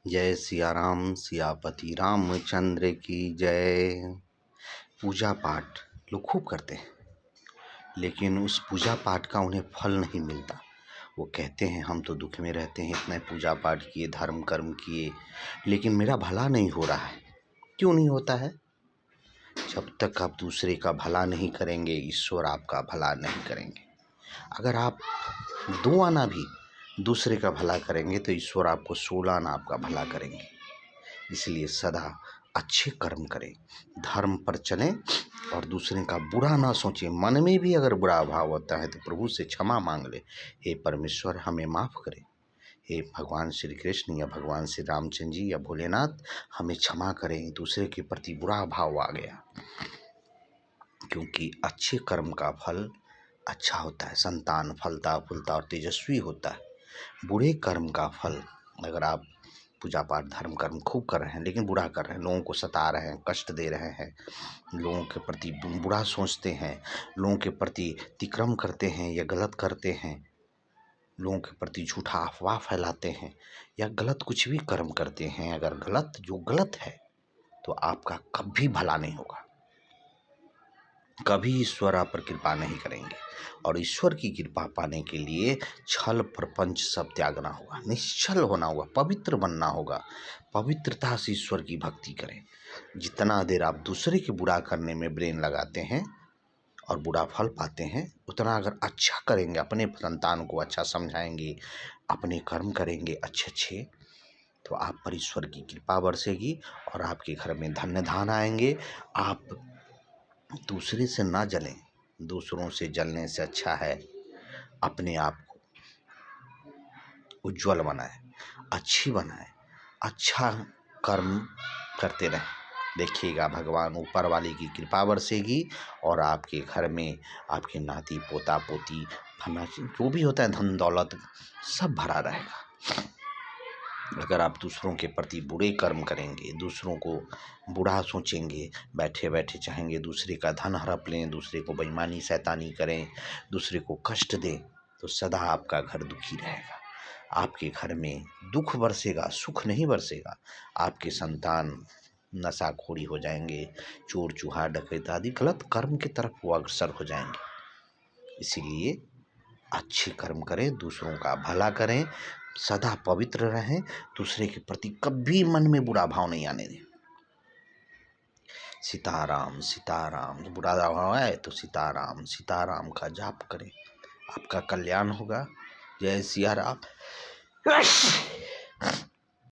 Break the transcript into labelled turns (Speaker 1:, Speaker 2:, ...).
Speaker 1: जय सियापति रामचंद्र की जय। पूजा पाठ लोग खूब करते हैं, लेकिन उस पूजा पाठ का उन्हें फल नहीं मिलता। वो कहते हैं हम तो दुख में रहते हैं, इतना पूजा पाठ किए, धर्म कर्म किए, लेकिन मेरा भला नहीं हो रहा है। क्यों नहीं होता है? जब तक आप दूसरे का भला नहीं करेंगे, ईश्वर आपका भला नहीं करेंगे। अगर आप 2 आना भी दूसरे का भला करेंगे तो ईश्वर आपको 16 आना आपका भला करेंगे। इसलिए सदा अच्छे कर्म करें, धर्म पर चलें और दूसरे का बुरा ना सोचें। मन में भी अगर बुरा भाव होता है तो प्रभु से क्षमा मांग ले, हे परमेश्वर हमें माफ़ करें, हे भगवान श्री कृष्ण या भगवान श्री रामचंद्र जी या भोलेनाथ हमें क्षमा करें, दूसरे के प्रति बुरा भाव आ गया। क्योंकि अच्छे कर्म का फल अच्छा होता है, संतान फलता फूलता और तेजस्वी होता है। बुरे कर्म का फल, अगर आप पूजा पाठ धर्म कर्म खूब कर रहे हैं लेकिन बुरा कर रहे हैं, लोगों को सता रहे हैं, कष्ट दे रहे हैं, लोगों के प्रति बुरा सोचते हैं, लोगों के प्रति तिक्रम करते हैं या गलत करते हैं, लोगों के प्रति झूठा अफवाह फैलाते हैं या गलत कुछ भी कर्म करते हैं, अगर गलत जो गलत है तो आपका कभी भला नहीं होगा, कभी ईश्वर आप पर कृपा नहीं करेंगे। और ईश्वर की कृपा पाने के लिए छल प्रपंच सब त्यागना होगा, निश्चल होना होगा, पवित्र बनना होगा। पवित्रता से ईश्वर की भक्ति करें। जितना देर आप दूसरे के बुरा करने में ब्रेन लगाते हैं और बुरा फल पाते हैं, उतना अगर अच्छा करेंगे, अपने संतान को अच्छा समझाएंगे, अपने कर्म करेंगे अच्छे अच्छे, तो आप पर ईश्वर की कृपा बरसेगी और आपके घर में धन्य धान आएंगे। आप दूसरे से ना जलें, दूसरों से जलने से अच्छा है अपने आप को उज्जवल बनाएं, अच्छी बनाएं, अच्छा कर्म करते रहें। देखिएगा भगवान ऊपर वाले की कृपा बरसेगी और आपके घर में आपके नाती पोता पोती फना जो भी होता है धन दौलत सब भरा रहेगा। अगर आप दूसरों के प्रति बुरे कर्म करेंगे, दूसरों को बुरा सोचेंगे, बैठे बैठे चाहेंगे दूसरे का धन हड़प लें, दूसरे को बेईमानी शैतानी करें, दूसरे को कष्ट दें, तो सदा आपका घर दुखी रहेगा। आपके घर में दुख बरसेगा, सुख नहीं बरसेगा। आपके संतान नशाखोरी हो जाएंगे, चोर चूहा डकैत आदि गलत कर्म की तरफ वो अग्रसर हो जाएंगे। इसीलिए अच्छे कर्म करें, दूसरों का भला करें, सदा पवित्र रहें, दूसरे के प्रति कभी मन में बुरा भाव नहीं आने दें। सीताराम सीताराम, बुरा भाव आए तो सीताराम सीताराम का जाप करें, आपका कल्याण होगा। जय सिया राम।